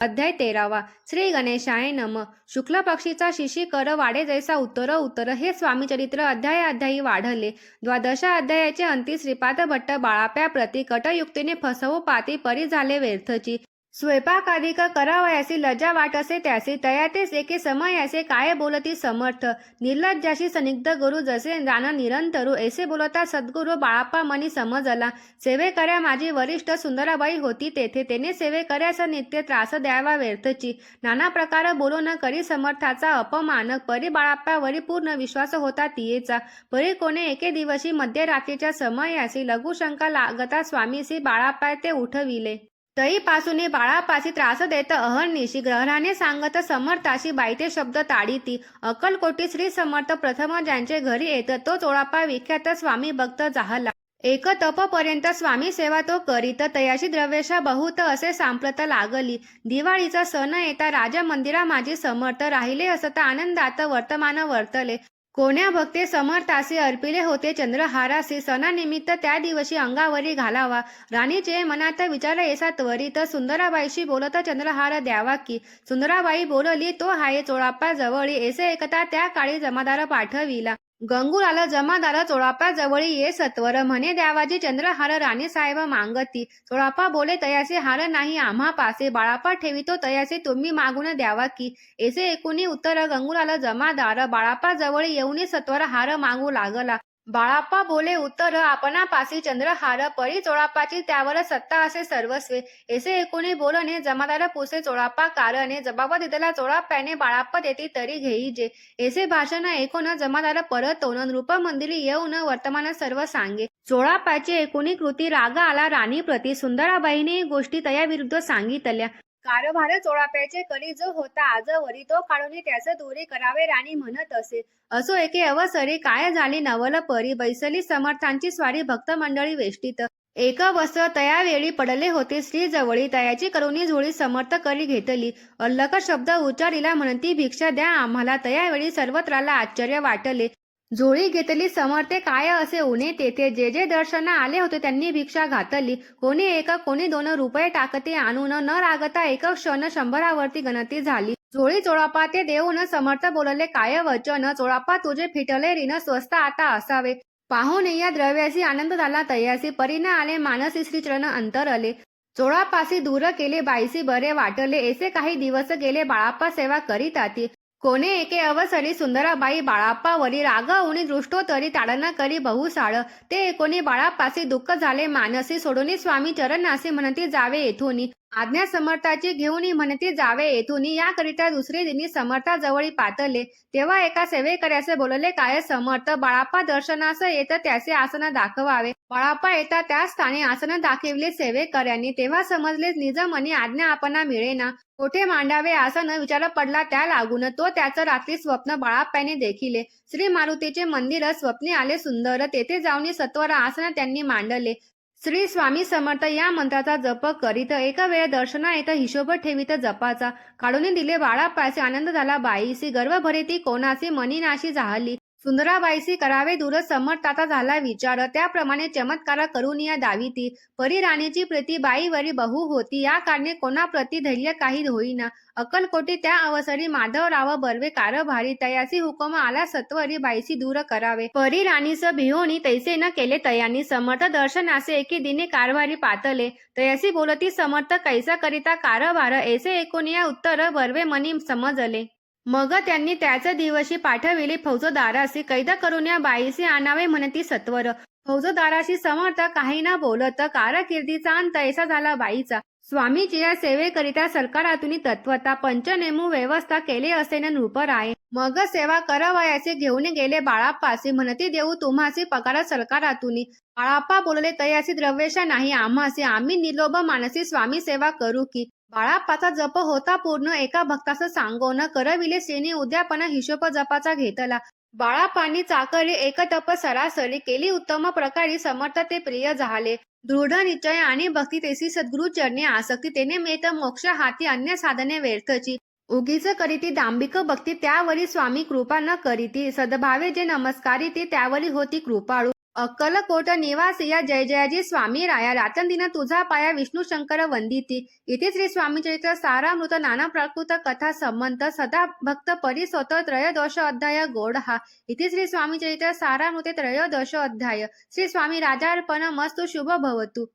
अध्याय 13वा. श्री गणेशाय नम. शुक्ल पक्षीचा शिशी कर वाढे जैसा उत्तर उत्तर हे स्वामी चरित्र अध्याय अध्यायी वाढले. द्वादश अध्यायाचे अंती श्रीपाद भट्ट बाळाप्या प्रति कटयुक्तीने फसवू पाती परी झाले व्यर्थची. स्वयंपाकादिक करावयासी लज्जा वाटसे त्यासी तया तेच एके समयासे काय बोलती समर्थ. निर्लज्जाशी सनिग्ध गुरु जसे जाण निरंतरू ऐसे बोलता सद्गुरु बाळाप्पा मनी समजला. सेवेकऱ्या माझी वरिष्ठ सुंदराबाई होती तेथे तेने सेवेकऱ्यास नित्य त्रास द्यावा व्यर्थची. नाना प्रकार बोलून करी समर्थाचा अपमान परी बाळाप्पावरी पूर्ण विश्वास होता तियेचा. परी कोणे एके दिवशी मध्यरात्रीच्या समयासी लघुशंका लागता स्वामीसी बाळाप्पा ते उठविले. तईपासून बाळापासी त्रास देत अहर्निशी ग्रहणाने सांगत समर्थाशी बाईते शब्द ताडीती. अक्कलकोटी श्री समर्थ प्रथम ज्यांचे घरी येत तो चोळाप्पा विख्यात स्वामी भक्त जाहला. एक तपपर्यंत स्वामी सेवा तो करीत तयाशी द्रव्यशा बहुत असे सांप्रत लागली. दिवाळीचा सण येता राजा मंदिरा माझी समर्थ राहिले असता आनंदात वर्तमान वर्तले. कोण्या भक्ते समर्थासी अर्पिले होते चंद्रहारासी सणानिमित्त त्या दिवशी अंगावरी घालावा. राणीचे मनात विचार येसा त्वरित सुंदराबाईशी बोलत चंद्रहार द्यावा की. सुंदराबाई बोलली तो हाये चोळाप्पा जवळी ऐसे एकता त्या काळी जमादार पाठविला. गंगूलाल जमादार चोळाप्पा जवळी ये सत्वर म्हणे द्यावाजी चंद्रहार राणी साहेब मागती. चोळाप्पा बोले तयासे हार नाही आम्हा पासे बाळाप्पा ठेवितो तयासे तुम्ही मागून द्यावा की. ऐसे एकूणी उत्तर गंगूलाल जमादार बाळाप्पा जवळी येऊनी सत्वर हार मागू लागला. बाळाप्पा बोले उत्तर आपणापासी चंद्रहार परी चोळाप्पाची त्यावर सत्ता असे सर्वस्वे. ऐसे एकूणी बोलणे जमादार पुसे चोळाप्पा कारणे जबाब दिदला चोळाप्प्याने बाळाप्पा देती तरी घेईजे. ऐसे भाषण ऐकून जमादार परतोन नृप मंदिरी येऊन वर्तमान सर्व सांगे. चोळाप्पाची एकूणी कृती राग आला राणी प्रती. सुंदराबाईने गोष्टी तया विरुद्ध सांगितल्या. कारभार चोळाप्याचे करी जो होता आजवरी तो काढून त्यास दूरी करावे राणी म्हणत असे. असो एके अवसरी काय झाली नवल परी बैसली समर्थांची स्वारी भक्त मंडळी वेष्टीत. एक वस्त्र तयावेळी पडले होते श्री जवळी तयाची करुणी झोळी समर्थ करी घेतली. अल्लक शब्द उच्चारिला म्हणती भिक्षा द्या आम्हाला. तयावेळी सर्वत्राला आश्चर्य वाटले. झोळी घेतली समर्थे काय असे उणे तेथे जे जे दर्शना आले होते त्यांनी भिक्षा घातली. कोणी एक कोणी 2 रुपये टाकते आणून न रागता एक क्षण 100वरती गणती झाली. झोळी चोळाप्पा ते देऊन समर्थ बोलले काय वचन. चोळाप्पा तुझे फिटले ऋण स्वस्त आता असावे. पाहून या द्रव्यासी आनंद झाला तयासी परीन आले मानसी श्रीचरण अंतरले. चोळाप्पासी दूर केले बाईसी बरे वाटले. ऐसे काही दिवस गेले बाळाप्पा सेवा करीताती. कोणे एके अवसरी सुंदराबाई बाळाप्पावरी रागवून दृष्टोत्तरी ताडना करी बहुसाळ. ते एकोणी बाळाप्पासी दुःख झाले मानसी सोडून स्वामी चरणासी म्हणती जावे येथून. आज्ञा समर्थाची घेऊन म्हणती जावे येथून. याकरिता दुसरे दिनी समर्थाजवळी पातले. तेव्हा एका सेवेकऱ्यासे बोलले काय समर्थ बाळाप्पा दर्शनास येत त्याचे आसन दाखवावे. बाळाप्पा येता त्या स्थानी आसन दाखविले सेवेकऱ्यांनी. तेव्हा समजले निज मनी आज्ञा आपणा मिळेना. कोठे मांडावे आसन विचार पडला त्या लागून. तो त्याचं रात्री स्वप्न बाळाप्पाने देखिले. श्री मारुतीचे मंदिर स्वप्नी आले सुंदर. तेथे जाऊन सत्वर आसन त्यांनी मांडले. श्री स्वामी समर्थ या मंत्राचा जप करीत एक वेळ दर्शना येत हिशोब ठेवीत जपाचा. काढून दिले बाळाप्पासी आनंद झाला बाईसी. गर्व भरिती कोणासी मनीनाशी जाहली. सुंदराबाईसी करावे दूर समर्थाचा झाला विचार. त्याप्रमाणे चमत्कार करून या दावीती. परी राणीची प्रीती बाईवरी बहु होती. या कारणे कोणाप्रती धैर्य काही होईना. अक्कलकोटी त्या अवसरी माधवराव बर्वे कारभारी तयासी हुकुम आला सत्वरी बाईसी दूर करावे. परी राणीस भिवोनी तैसे न केले तयांनी. समर्थ दर्शनासे एके दिने कारभारी पातले. तयासी बोलती समर्थ कैसा करिता कारभार. ऐसे एकूण या उत्तर बर्वे मनी समजले. मग त्यांनी त्याच दिवशी पाठविले फौजदारासी. कैद करून या बाईसी आणावे म्हणती सत्वर. फौजदाराशी समर्थ काही न बोलत. कारकिर्दीचा अंत ऐसा झाला बाईचा. स्वामीची या सेवेकरिता सरकारातून तत्वता पंचनेमू व्यवस्था केले असेन नृपराये. मग सेवा करावयाचे घेऊन गेले बाळाप्पासी. म्हणती देऊ तुम्हासी पगार सरकारातून. बाळाप्पा बोलले तयासी द्रव्यशा नाही आम्हासी. आम्ही निर्लोभ मानसी स्वामी सेवा करू की. बाळाप्पाचा जप होता पूर्ण. एका भक्तास सांगोन करविले श्रेणी उद्यापन हिशोब जपाचा घेतला. बाळाप्पांनी चाकरी एक तप सरासरी केली उत्तम प्रकारे. समर्थ ते प्रिय झाले. दृढ निश्चय आणि भक्ती तेसी सद्गुरु चरणी आसक्ती. तेने मेत मोक्ष हाती अन्य साधने व्यर्थची. उगीच करीती दांभिक भक्ती त्यावरी स्वामी कृपा न करीती. सद्भावे जे नमस्कारिती त्यावरी होती कृपाळू. अक्कलकोट निवासिया जय जयाजी स्वामी राया रातन दिन तुझा पाया विष्णू शंकर वंदिती. इथे श्री स्वामी चरित्र सारामृत नाना प्राकृत कथा संबंध सदा भक्त परिसोत त्रयोदश अध्याय गोड हा. इथे श्री स्वामी चरित्र सारामृते त्रयोदश अध्याय. श्री स्वामी राजार्पण मस्तु शुभ भवतु.